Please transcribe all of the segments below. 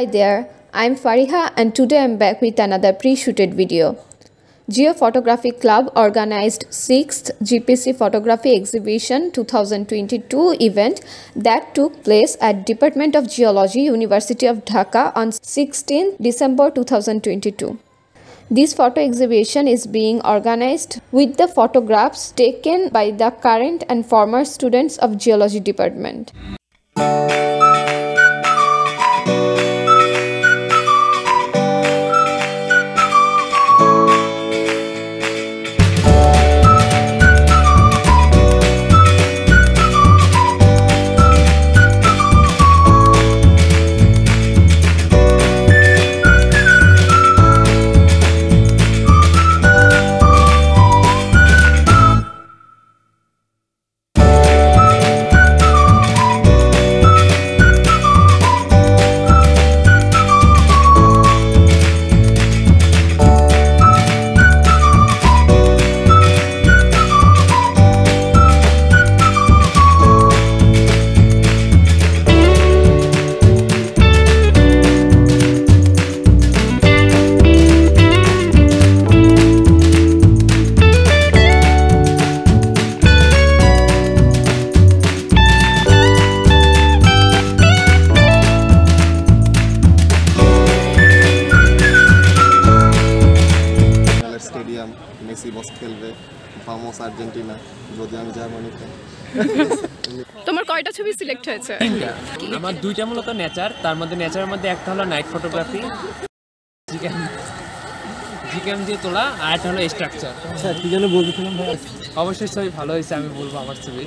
Hi there, I'm Fariha and today I'm back with another pre-shooted video. Geophotography Club organized 6th GPC Photography Exhibition 2022 event that took place at Department of Geology, University of Dhaka on 16 December 2022. This photo exhibition is being organized with the photographs taken by the current and former students of Geology Department. Stadium Messi বস খেলবে famous Argentina যদি আমি জার্মানিতে তোমার কয়টা ছবি select হয়েছে? আমার দুইটা মূলত নেচার, তার মধ্যে নেচারের মধ্যে একটা হলো নাইট ফটোগ্রাফি জিক্যাম দিয়ে তোলা, আর একটা হলো স্ট্রাকচার। আচ্ছা, কি যেন বলছিলাম ভাই? অবশ্যই ছবি ভালো হয়েছে, আমি বলবো আমার ছবি।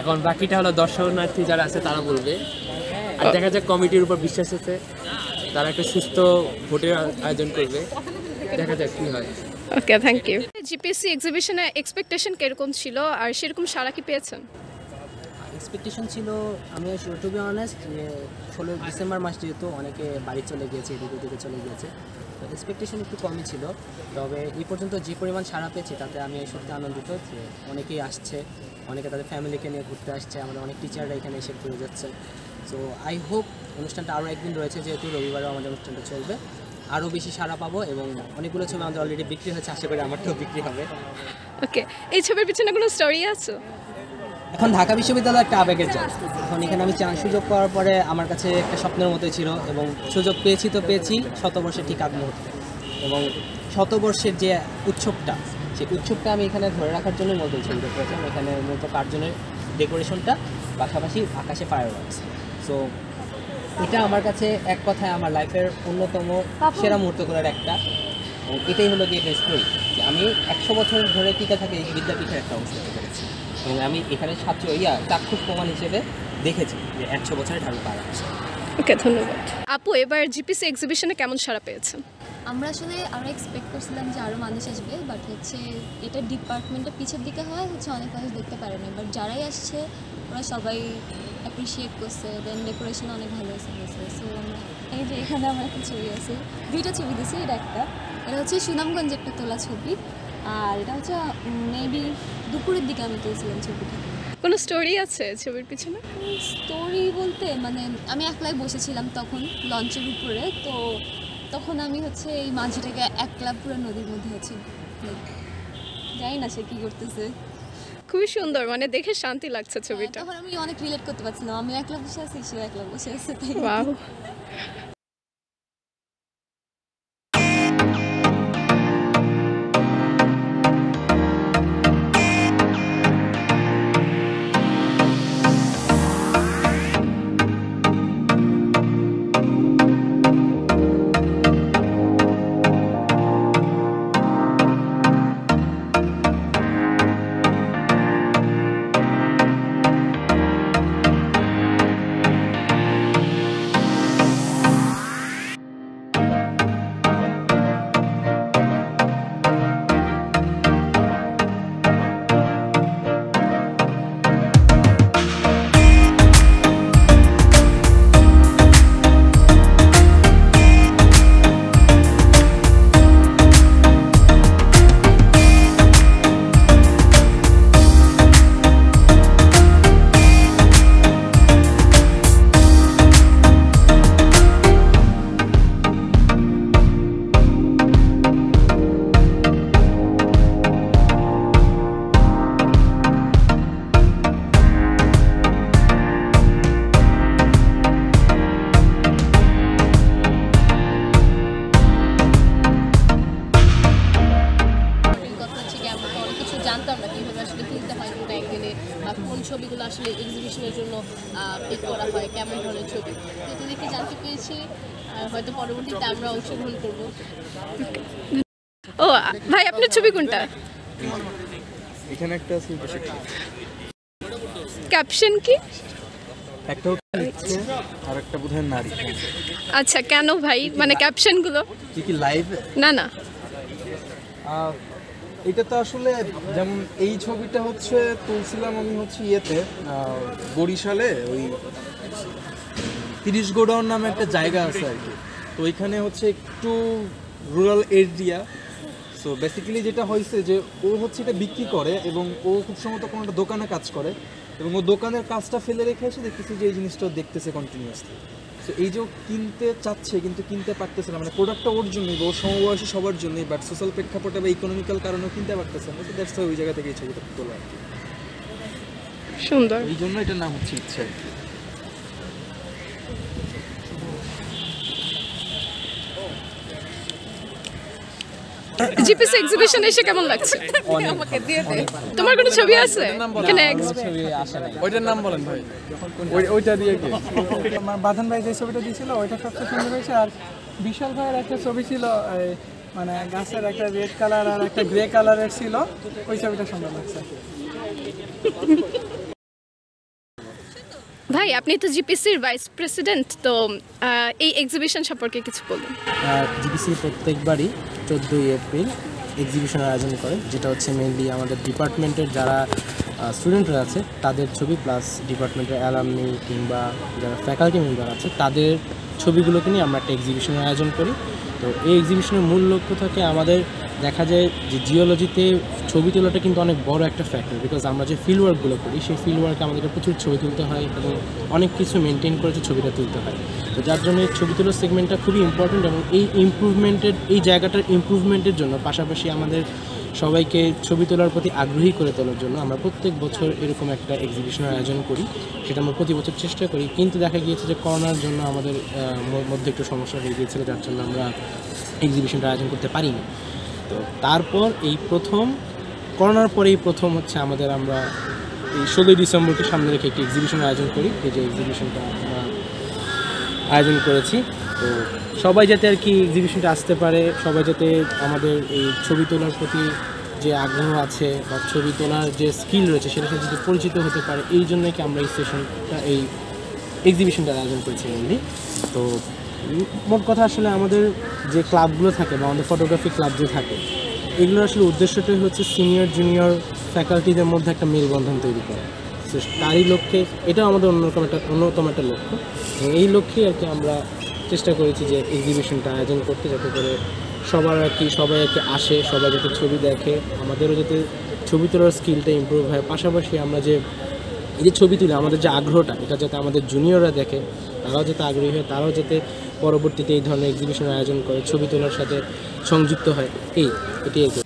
এখন বাকিটা হলো দর্শনার্থী যারা আছে তারা বলবে, আর দেখা যাক কমিটির উপর বিশ্বাস আছে, তারা একটা সুস্থ ভোটের আয়োজন করবে, দেখা যাক কি হয়। ওকে, থ্যাংক ইউ। জিপিএসসি এক্সিবিশনে এক্সপেকটেশন কিরকম ছিল আর সেরকম সাড়া কি পেয়েছেন? এক্সপেকটেশন ছিল, আমি টু বি অনেস্ট, যে 16 ডিসেম্বর মাস যেহেতু অনেকে বাড়ি চলে গিয়েছে, এদিকে চলে গিয়েছে, তো এক্সপেকটেশন একটু কমই ছিল। তবে এই পর্যন্ত যে পরিমাণ সাড়া পেয়েছে তাতে আমি সত্যি আনন্দিত যে অনেকেই আসছে, অনেকে তাদের ফ্যামিলিকে নিয়ে ঘুরতে আসছে, আমাদের অনেক টিচাররা এখানে এসে ঘুরে যাচ্ছে। সো আই হোপ অনুষ্ঠানটা আরও একদিন রয়েছে, যেহেতু রবিবারেও আমাদের অনুষ্ঠানটা চলবে, আরও বেশি সাড়া পাবো এবং অনেকগুলো ছবি আমাদের অলরেডি বিক্রি হয়েছে, আশা করি আমারটাও বিক্রি হবে। ওকে, এই ছবির পিছনে কোনো স্টোরি আছে? এখন ঢাকা বিশ্ববিদ্যালয় একটা আবেগের জায়গা। এখন এখানে আমি সুযোগ পাওয়ার পরে আমার কাছে একটা স্বপ্নের মতোই ছিল এবং সুযোগ পেয়েছি তো পেয়েছি শতবর্ষের ঠিক আগ মুহূর্তে, এবং শতবর্ষের যে উৎসবটা, সেই উৎসবটা আমি এখানে ধরে রাখার জন্য মূলত ছবিটা করেছিলাম। এখানে মূলত কার্জনের ডেকোরেশনটা, পাশাপাশি আকাশে ফায়ারওয়ার্কস। সো এটা আমার কাছে এক কথায় আমার লাইফের অন্যতম সেরা মুহূর্তগুলোর একটা, এবং এটাই হলো গিয়ে স্টোরি যে আমি 100 বছর ধরে টিকে থাকে এই বিদ্যাপীঠের একটা অবস্থা করেছি, এবং আমি এখানে চাক্ষুষ প্রমাণ হিসেবে দেখেছি যে 100 বছরের ঢালু পার আছে। ওকে, ধন্যবাদ। আপু, এবার জিপিসি এক্সিবিশনে কেমন সাড়া পেয়েছেন? আমরা এক্সপেক্ট করছিলাম যে আরও মানুষ আসবে, বাট এটা ডিপার্টমেন্টের পিছের দিকে হয়, অনেক মানুষ দেখতে পারেনি, বাট যারাই আসছে ওরা সবাই অ্যাপ্রিসিয়েট করছে। দেন ডেকোরেশন অনেক ভালো হয়েছে। সো এই যে এখানে আমার একটা ছবি আছে, 2টা ছবি দিয়েছি। এটা সুনামগঞ্জে একটা তোলা ছবি, আর এটা মেবি দুপুরের দিকে আমি তুলছিলাম ছবিটা। কোনো স্টোরি আছে ছবির পিছনে? স্টোরি বলতে আমি একলাই বসেছিলাম তখন লঞ্চের উপরে, তো তখন আমি এই মাঝিটাকে একলা পুরো নদীর মধ্যে জানি না সে কী করতেছে। খুবই সুন্দর, দেখে শান্তি লাগছে ছবিটা। তখন আমি অনেক রিলেট করতে পারছিলাম, আমি একলা বসে আছি, সে একলা বসে আছে। ওয়াও। করছি, আর হয়তো পরবর্তীতে আমরা অংশগ্রহণ করব। ও ভাই আপনার ছবি কোনটা? এখানে একটা আছে, ক্যাপশন কি? একটা হচ্ছে আর একটা বোধহয় নারী। আচ্ছা কেন ভাই, মানে ক্যাপশনগুলো কি লাইভ? না না, এটা তো আসলে যেমন এই ছবিটা হচ্ছে তুলছিলাম আমি হচ্ছে ইয়েতে বরিশালে ওই 30 গোডাউন নামে একটা জায়গা আছে আর কি। তো ওইখানে হচ্ছে একটু রুরাল এরিয়া। সো বেসিক্যালি যেটা হয়েছে যে ও হচ্ছে এটা বিক্রি করে এবং ও খুব সম্ভবত কোনো একটা দোকানে কাজ করে এবং ও দোকানের কাজটা ফেলে রেখে এসে দেখতেছে যে এই জিনিসটা দেখতেছে কন্টিনিউয়াসলি। সো এই যে কিনতে চাচ্ছে কিন্তু কিনতে পারতেছে না, মানে প্রোডাক্টটা ওর জন্যই, ওর সমবয়সী সবার জন্যই, বাট সোশ্যাল প্রেক্ষাপটে বা ইকোনমিক্যাল কারণেও কিনতে পারতেছে না। দ্যাটস ওই জায়গা থেকে এই ছবিটা তোলা আর কি। সুন্দর, এই জন্য এটার নাম হচ্ছে ইচ্ছা। জিপিসি এক্সিবিশন এসে কেমন লাগছে? তোমার কোনো ছবি আছে এখানে? ওইটার নাম বলেন ভাই। ওইটা দিয়ে কি আমার বাঁধন ভাই যে ছবিটা দিয়েছিল ওইটা সবচেয়ে সুন্দর হয়েছে। আর বিশাল ভাইয়ের একটা ছবি ছিল, মানে গাছের একটা রেড কালার আর একটা গ্রে কালারের ছিল, ওই ছবিটা সুন্দর লাগছে। ভাই আপনি তো জিপিসির ভাইস প্রেসিডেন্ট, তো এই এক্সিবিশন সম্পর্কে কিছু বলুন। জিপিসি প্রত্যেকবারই 14ই এপ্রিল এক্সিবিশনের আয়োজন করে, যেটা হচ্ছে মেইনলি আমাদের ডিপার্টমেন্টের যারা স্টুডেন্টরা আছে তাদের ছবি, প্লাস ডিপার্টমেন্টের অ্যালামনি কিংবা যারা ফ্যাকাল্টি মেম্বার আছে তাদের ছবিগুলোকে নিয়ে আমরা একটা এক্সিবিশনের আয়োজন করি। তো এই এক্সিবিশনের মূল লক্ষ্য থাকে আমাদের, দেখা যায় যে জিওলজিতে ছবি তোলাটা কিন্তু অনেক বড় একটা ফ্যাক্টর, বিকজ আমরা যে ফিল্ড ওয়ার্কগুলো করি সেই ফিল্ড ওয়ার্কে আমাদেরকে প্রচুর ছবি তুলতে হয় এবং অনেক কিছু মেনটেন করে ছবিটা তুলতে হয়। তো যার জন্য এই ছবি তোলার সেগমেন্টটা খুবই ইম্পর্টেন্ট এবং এই জায়গাটার ইমপ্রুভমেন্টের জন্য পাশাপাশি আমাদের সবাইকে ছবি তোলার প্রতি আগ্রহী করে তোলার জন্য আমরা প্রত্যেক বছর এরকম একটা এক্সিবিশনের আয়োজন করি। সেটা আমরা প্রতি বছর চেষ্টা করি, কিন্তু দেখা গিয়েছে যে করোনার জন্য আমাদের মধ্যে একটু সমস্যা হয়ে গিয়েছিল, যার জন্য আমরা এক্সিবিশনটা আয়োজন করতে পারিনি। তো তারপর এই প্রথম করোনার পরেই প্রথম হচ্ছে আমরা এই 16ই ডিসেম্বরকে সামনে রেখে একটি এক্সিবিশনের আয়োজন করি। এই যে এক্সিবিশনটা আমরা আয়োজন করেছি, তো সবাই যাতে আর কি এক্সিবিশনটা আসতে পারে, সবাই যাতে আমাদের এই ছবি তোলার প্রতি যে আগ্রহ আছে বা ছবি তোলার যে স্কিল রয়েছে সেটার সাথে যদি পরিচিত হতে পারে, এই জন্যই কি আমরা এই এক্সিবিশনটার আয়োজন করেছি মেনলি। তো মোট কথা আসলে আমাদের যে ক্লাবগুলো থাকে বা আমাদের ফটোগ্রাফি ক্লাব যে থাকে, এগুলোর আসলে উদ্দেশ্যটাই হচ্ছে সিনিয়র জুনিয়র ফ্যাকাল্টিদের মধ্যে একটা মেলবন্ধন তৈরি করা। তো তারই লক্ষ্যে এটাও আমাদের অন্যতম একটা লক্ষ্য। এই লক্ষ্যেই আর কি আমরা চেষ্টা করেছি যে এক্সিবিশনটা আয়োজন করতে, যাতে করে সবাই আর কি আসে, সবাই যাতে ছবি দেখে, আমাদেরও যাতে ছবি তোলার স্কিলটা ইমপ্রুভ হয়, পাশাপাশি আমরা যে এই যে ছবি তুলে আমাদের যে আগ্রহটা, এটা যাতে আমাদের জুনিয়ররা দেখে, তারাও যাতে আগ্রহী হয়, তারাও যাতে পরবর্তীতে এই ধরনের এক্সিবিশনের আয়োজন করে ছবি তোলার সাথে সংযুক্ত হয়। এটাই আর কি।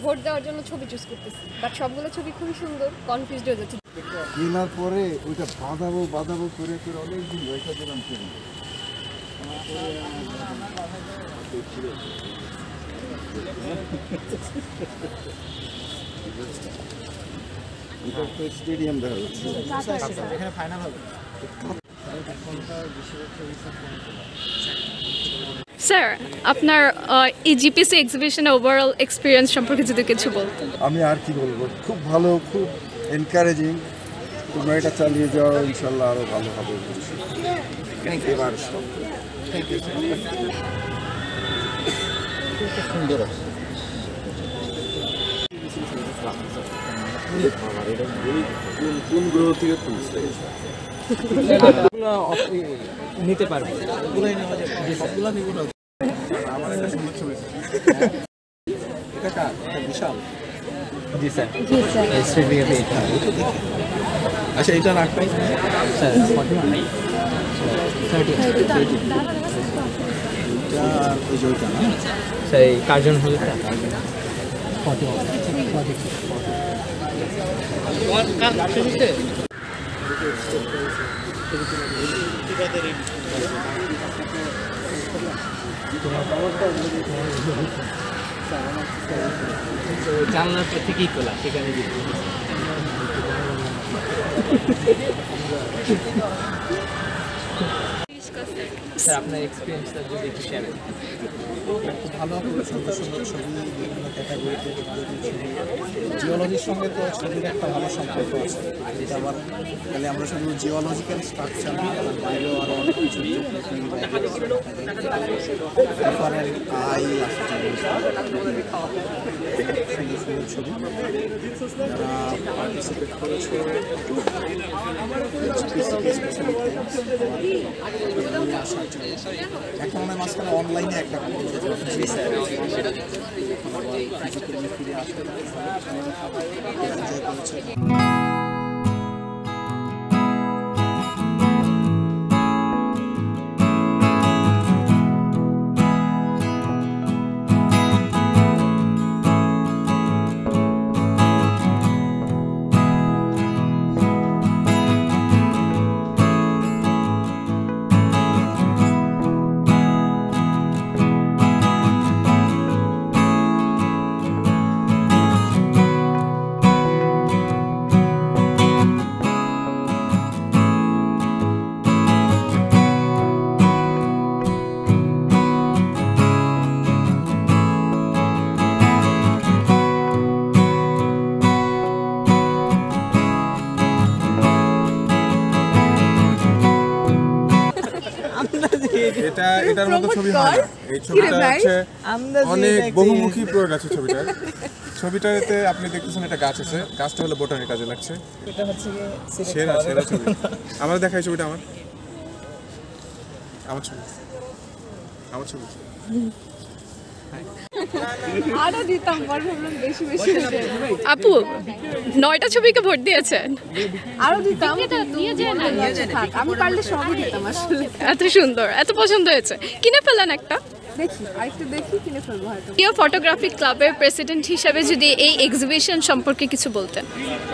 ভোট দেওয়ার জন্য ছবি চুজ করতেছি, বাট সবগুলো ছবি খুবই সুন্দর, কনফিউজড হয়ে যাচ্ছে। কেনার পরে ওইটা বাঁধাবো করে অনেক দিন রেখে দিলাম। স্টেডিয়াম দেখা যাচ্ছে এখানে ফাইনাল হবে। স্যার আপনার এই জিপিসি এক্সিবিশনে ওভারঅল এক্সপিরিয়েন্স সম্পর্কে যদি কিছু বলতেন। আমি আর কি বলবো, খুব ভালো, খুব এনকারেজিং। তোমরা এটা চালিয়ে যাও, ইনশাল্লাহ আরও ভালো হবে। এবার সুন্দর আছে। কোন গ্রহ থেকে তুলছে নিতে পারবে। বিশাল। জি স্যার। আচ্ছা এটা রাখবে স্যার সেই কার্জন হলে জানলার থেকেই তোলা, সেখানে স্যার আপনার এক্সপিরিয়েন্সটা যদি একটু শেয়ার করেন। খুব ভালো, সুন্দর সুন্দর ছবি, বিভিন্ন ক্যাটাগরিতে জিওলজির সঙ্গে তো ছবির একটা ভালো সম্পর্ক আছে। এটা আবার তাহলে আমরা শুধু জিওলজিক্যাল স্ট্রাকচার বাইরেও আরও অনেক কিছু ডিফারেন্ট আই আসছে ছবি যারা পার্টিসিপেট করেছে এখন আমার মাঝখানে অনলাইনে একটা ফিরে আসতে এটার মতো ছবি হয় না। এই ছবিটা হচ্ছে অনেক বহুমুখী প্রয়োগ আছে ছবিটার। ছবিটাতে আপনি দেখতেছেন একটা গাছ আছে, গাছটা হলো বোটানি কাজে লাগছে। এটা হচ্ছে সেরা সেরা ছবি। আমার দেখাই ছবিটা, আমার ছবি, আমার ছবি। আরো দিতাম, বেশি বেশি আপু 9টা ছবিকে ভোট দিয়েছেন। আরো দিতাম, আমি পারলে সবই দিতাম আসলে। এত সুন্দর, এত পছন্দ হয়েছে, কিনে ফেলেন একটা। দেখি আরেকটু দেখি, কিনে ফেলবো হয়তো। প্রিয় ফটোগ্রাফি ক্লাবের প্রেসিডেন্ট হিসেবে যদি এই এক্সিবিশন সম্পর্কে কিছু বলতেন।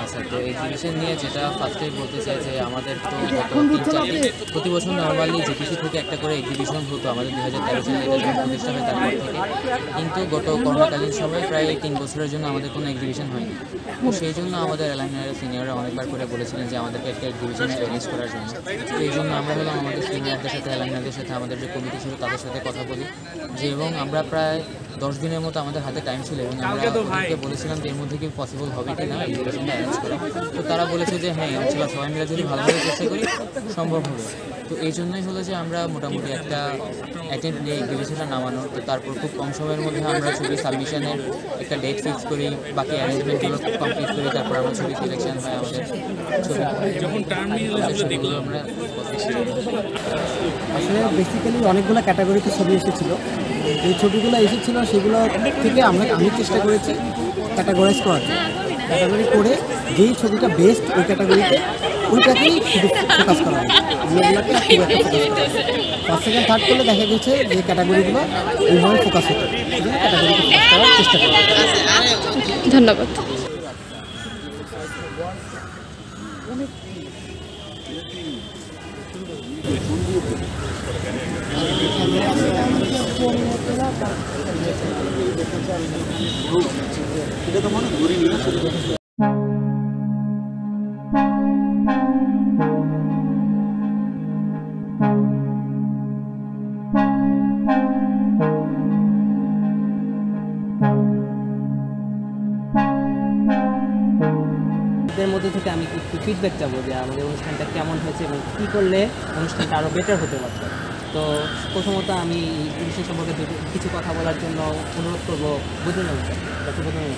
আচ্ছা, তো এক্সিবিশন নিয়ে যেটা ফার্স্টেই বলতে চাই যে আমাদের তো প্রতি বছর নর্মালি জিপিসি থেকে একটা করে এক্সিবিশন হতো। আমাদের 2013 সালে এটা যখন প্রতিষ্ঠা হয় তারপর থেকে, কিন্তু গত করোনাকালীন সময়ে প্রায় 3 বছরের জন্য আমাদের কোনো এক্সিবিশন হয়নি। তো সেই জন্য আমাদের অ্যালামনাইরা সিনিয়ররা অনেকবার করে বলেছিলেন যে আমাদেরকে একটা এক্সিবিশন অ্যারেঞ্জ করার জন্য। তো এই জন্য আমরা হলাম আমাদের সিনিয়রদের সাথে, অ্যালামনাইদের সাথে, আমাদের যে কমিটি ছিল তাদের সাথে কথা বলি যে, এবং আমরা প্রায় 10 দিনের মতো আমাদের হাতে টাইম ছিল এবং আমরা ওদেরকে বলেছিলাম যে এর মধ্যে কি পসিবল হবে কি না এক্সিবিশনটা অ্যারেঞ্জ করা। তো তারা বলেছে যে হ্যাঁ ইনশাআল্লাহ সবাই মিলে যদি ভালোভাবে চেষ্টা করি সম্ভব হবে। তো এই জন্যই হলো যে আমরা মোটামুটি একটা অ্যাটেম্প নিয়ে এক্সিবিশনটা নামানোর। তো তারপর খুব কম সময়ের মধ্যে আমরা ছবি সাবমিশনের একটা ডেট ফিক্স করি, বাকি অ্যারেঞ্জমেন্টগুলো কমপ্লিট করি, তারপর আমরা ছবি সিলেকশন হয় আমাদের ছবি আমরা আসলে বেসিক্যালি অনেকগুলো ক্যাটাগরিতে ছবি এসেছিলো। যে ছবিগুলো এসেছিলো সেগুলো থেকে আমি চেষ্টা করেছি ক্যাটাগরাইজ করার, ক্যাটাগরি করে যেই ছবিটা বেস্ট ওই ক্যাটাগরিতে ওইটাকেই শুধু ফোকাস করা হয়, যেগুলোকে খুব একটা ফোকাস করা হয়। ফার্স্ট সেকেন্ড থার্ড করলে দেখা গেছে যে ক্যাটাগরিগুলো ওইভাবে ফোকাস হতো, ক্যাটাগরিকে ফোকাস করার চেষ্টা করা। ধন্যবাদ। আমাদের এটা তো মনে ঘুরি নিয়ে এর মধ্যে থেকে আমি একটু ফিডব্যাক চাবো যে আমাদের অনুষ্ঠানটা কেমন হয়েছে এবং কী করলে অনুষ্ঠানটা আরও বেটার হতে পারত। তো প্রথমত আমি এই বিষয় সম্পর্কে কিছু কথা বলার জন্য অনুরোধ করবো বুঝলেন ডক্টর বুঝলেন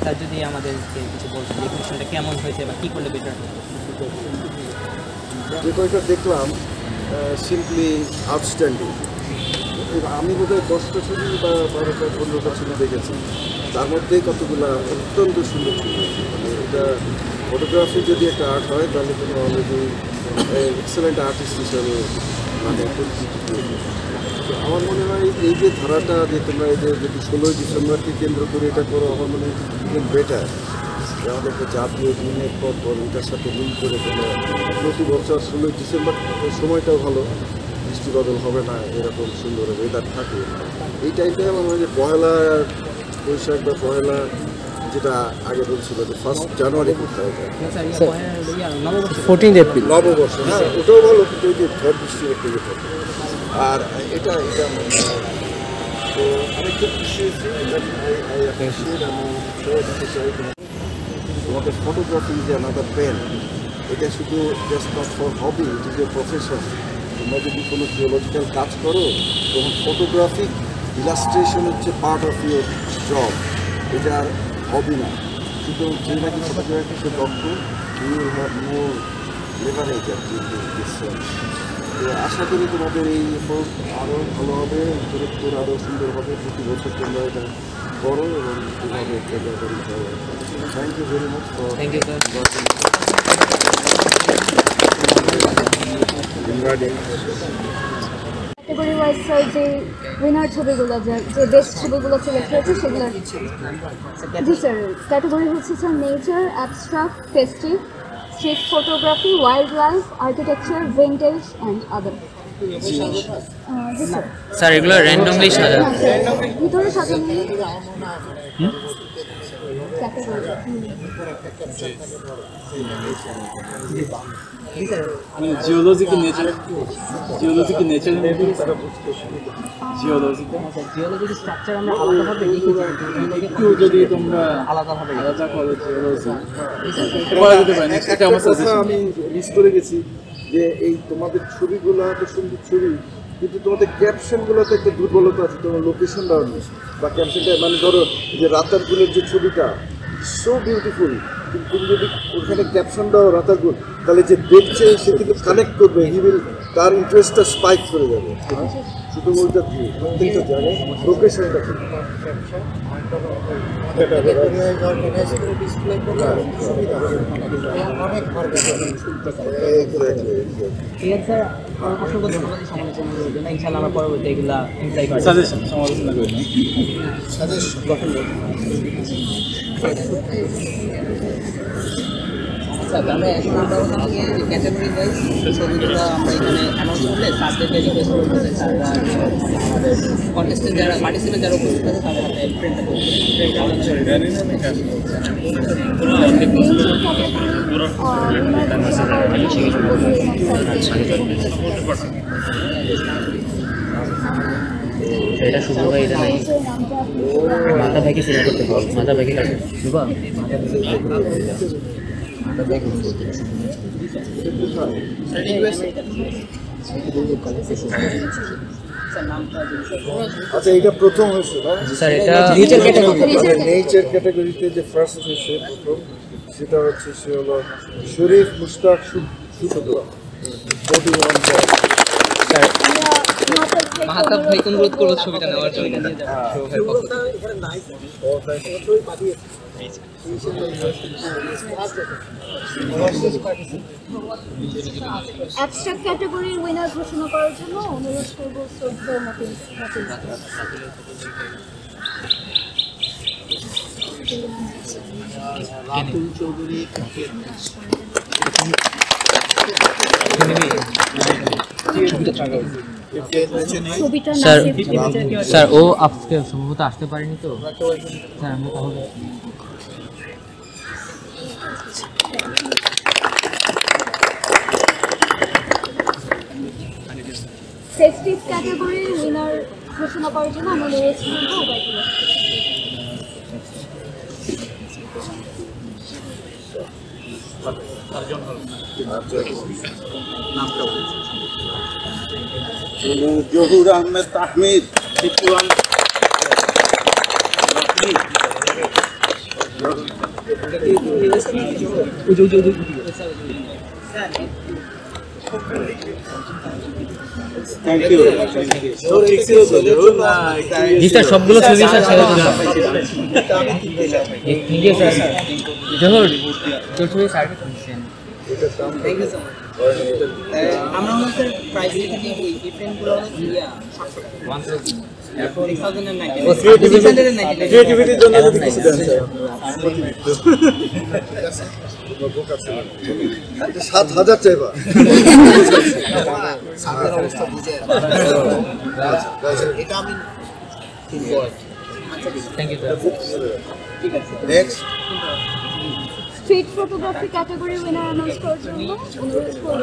তার যদি আমাদেরকে কিছু বলছেন এই অনুষ্ঠানটা কেমন হয়েছে বা কী করলে বেটার হতো। যে কয়েকটা দেখলাম সিম্পলি আউটস্ট্যান্ডিং। আমি বোধহয় 10টা ছবি বা 12টা 15টা ছবি দেখেছি, তার মধ্যে কতগুলো অত্যন্ত সুন্দর ছবি। মানে এটা ফটোগ্রাফি যদি একটা আর্ট হয় তাহলে তুমি অলরেডি এক্সেলেন্ট আর্টিস্ট হিসাবে মানে পরিচিতি পেয়েছে। তো আমার মনে হয় এই যে ধারাটা যে তোমরা এই যে যদি 16ই ডিসেম্বরকে কেন্দ্র করে এটা করো, আমার মনে হয় ইভেন বেটার। আমাদেরকে জাতীয় দিনের পর এটার সাথে লিঙ্ক করে তোমরা প্রতি বছর 16ই ডিসেম্বর সময়টাও ভালো, বৃষ্টি বদল হবে না, এরকম সুন্দর ওয়েদার থাকে। এই টাইমটাই আমার মনে হয় যে পয়লা বৈশাখ বা পয়লা যেটা আগে বলছিল যে 1 জানুয়ারি করতে হয়, 14 এপ্রিল নববর্ষ। হ্যাঁ, ওটাও ভালো, কিন্তু ওই যে ঝড় বৃষ্টি একটু যেতে। আর এটা তো আমি খুব খুশি হয়েছি। তোমাদের ফটোগ্রাফি যে আনাদার পেন, এটা শুধু just not for hobby, it is a profession. তোমরা যদি কোনো জিওলজিক্যাল কাজ করো তখন ফটোগ্রাফিক ইলাস্ট্রেশন হচ্ছে পার্ট অফ ইউর জব, এটা আর হবি না। শুধু যে নাকি ফটোগ্রাফি সে দক্ষ, you will have more leverage আর কি। তো আশা করি তোমাদের এই এফোর্ট আরও ভালো হবে, উত্তরোত্তর আরও সুন্দর হবে। প্রতি বছর তোমরা এটা করো এবং এভাবে ট্রেকার করি। Thank you very much for thank you sir. Category wise sir যে উইনার ছবিগুলো যে বেস্ট ছবিগুলো সিলেক্ট হয়েছে সেগুলো জি স্যার ক্যাটাগরি হচ্ছে sir nature, abstract, festive, street photography, wildlife, architecture, vintage and other. জি স্যার। স্যার এগুলো র্যান্ডমলি সাজানো? ভিতরে সাজানো জিওলজি কি নেচার, জিওলজি কি নেচার জিওলজি জিওলজির স্ট্রাকচার আমরা আলাদাভাবে লিখেছি, একটু যদি তোমরা আলাদাভাবে আলাদা করো জিওলজি বলা যেতে পারে। এটা আমার সাজেশন। আমি মিস করে গেছি যে এই তোমাদের ছবিগুলো এত সুন্দর ছবি, কিন্তু তোমাদের ক্যাপশনগুলোতে একটা দুর্বলতা আছে। তোমার লোকেশন দেওয়া নেই বা ক্যাপশনটা, মানে ধরো যে রাতারগুলের যে ছবিটা সো বিউটিফুল, কিন্তু তুমি যদি ওখানে ক্যাপশন দাও রাতারগুল, তাহলে যে দেখছে সে থেকে কানেক্ট করবে, হি উইল, তার ইন্টারেস্টটা স্পাইক করে যাবে। শুধু ওইটা দিয়ে প্রত্যেকটা জায়গায় লোকেশনটা ইনশাআল্লাহ আমরা পরবর্তী এগুলা এমপ্লয় করি। সাজেশন সমালোচনা করি না, সাজেশন গঠন করি। আচ্ছা, আমরা এখন আমরা ওখান থেকে যে ক্যাটাগরি ওয়াইজ ছবিগুলো আমরা এখানে অ্যানাউন্স করলে সাবজেক্টে রিকোয়েস্ট করবো যে স্যাররা আমাদের কন্টেস্টেন্ট যারা পার্টিসিপেন্ট যারা উপস্থিত আছে তাদের হাতে প্রিন্টটা করবে। এটা শুধু ভাই এটা নাই, মাথা ভাইকে সিলেক্ট করতে পারো, মাথা ভাইকে কাছে শুভা আচ্ছা, এটা প্রথম হয়েছে না স্যার? এটা নেচার ক্যাটাগরিতে যে ফার্স্ট হয়েছে প্রথম, সেটা হচ্ছে সে হলো শরীফ মুশতাক সুতোয়া 41 পয়েন্ট। মাহাতাব ভাইকে অনুরোধ করবো ছবিটা নেওয়ার জন্য। অ্যাবস্ট্রাক্ট ক্যাটাগরির উইনার ঘোষণা করার জন্য অনুরোধ করব শ্রদ্ধেয় মতিন। রাতুল চৌধুরী ছবিটা স্যার নাসিব স্যার ও আজকে সম্ভবত আসতে পারেনি তো স্যার আমরা তাহলে ফেস্টিভ ক্যাটাগরির উইনার ঘোষণা করার জন্য আমরা অনুরোধ করবো উপায়গুলো। জহুর আহমেদ তাহমিদ জি স্যার সবগুলো ছবি স্যার ছেড়ে দিন স্যার জহুর তোর ছবি স্যার আমরা হচ্ছে প্রাইস লিখে দিয়ে এই ফ্রেমগুলো ইয়া 6019 ক্রিয়েটিভিটির জন্য যদি কিছু দেন স্যার 7,000 চাইবা এটা আমি থ্যাংক ইউ ঠিক আছে next street photography category winner announce করার জন্য অনুরোধ করবো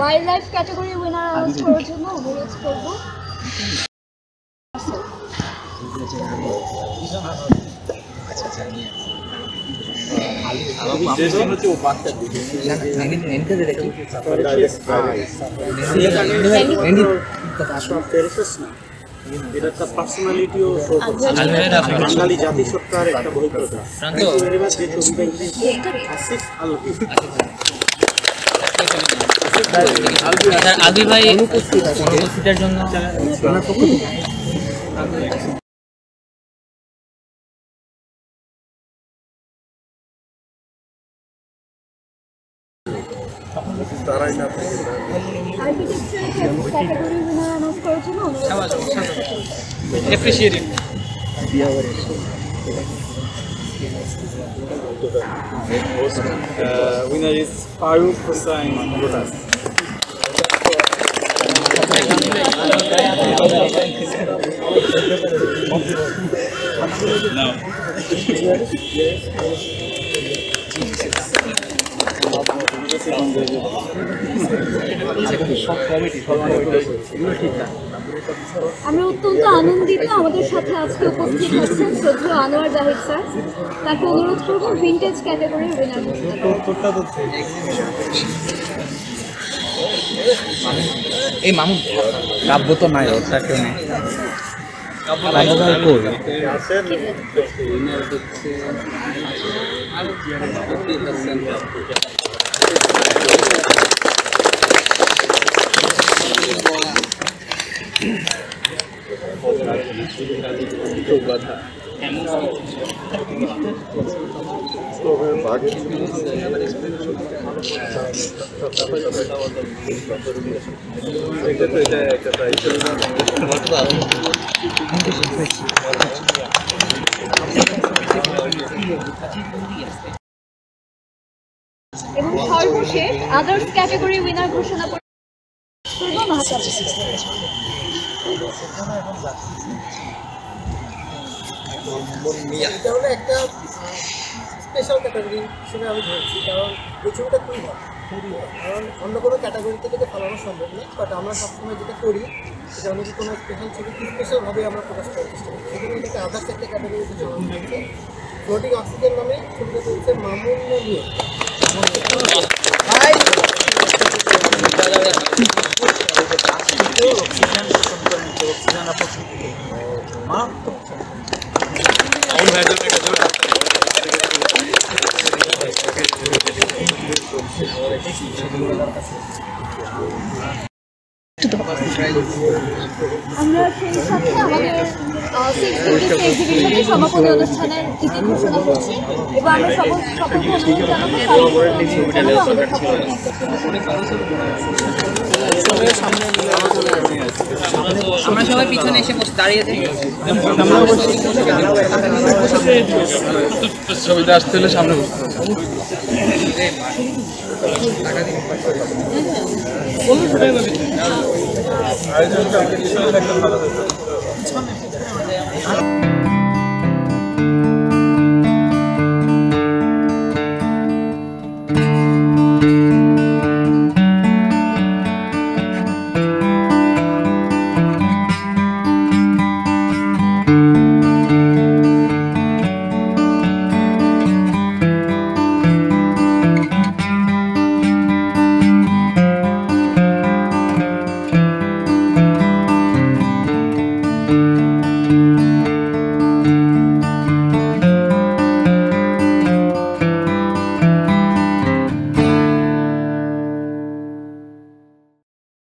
wild life category winner announce করার জন্য অনুরোধ করবো এটা একটা পার্সোনালিটিও বাঙালি জাতিসত্তার একটা বহিঃপ্রকাশ। Thank you very much. যে ছবিটা আসিফ আলভি আলভি ভাই অনুপস্থিতির জন্য তারাই না আর্কিটেকচার ক্যাটাগরি উইনার অ্যানাউন্স করার জন্য অনুরোধ করবো। অ্যাপ্রিশিয়েটিং winner is Farooq Hussain Rotas. No. আমরা অত্যন্ত আনন্দিত আমাদের সাথে আজকে উপস্থিত আছেন শ্রদ্ধেয় আনোয়ার জাহিদ স্যার। তাকে অনুরোধ করব ভিন্টেজ ক্যাটাগরির উইনার এই মামুন কাব্য তো নাই ওটা কেউ নেই এবং সর্বশেষ আদার্স ক্যাটাগরি উইনার ঘোষণা করব মাহতাব। এটা হলো একটা স্পেশাল ক্যাটাগরি হিসেবে আমি ধরছি, কারণ এই ছবিটা খুবই ভালো, কারণ অন্য কোনো ক্যাটাগরি থেকে ফেলানো সম্ভব না। বাট আমরা সবসময় যেটা করি সেটা হলো কোনো স্পেশাল ছবিকে স্পেশালভাবে আমরা প্রকাশ করার চেষ্টা করি। সেখানে এটাকে আদার্স একটা ক্যাটাগরিতে জমা হয়েছে। ফ্লোটিং অক্সিজেন নামে ছবিটা চলছে মামুন নিয়ে। আমরা সেই সাথে আমাদের এক্সিবিশনের সমাপনী অনুষ্ঠানের তিথি ঘোষণা করছি এবং আমরা সকলকে অনুরোধ জানাবো আমরা সবাই পিছনে এসে দাঁড়িয়ে থাকি। ছবিতে আসতে হলে সামনে বসতে হবে।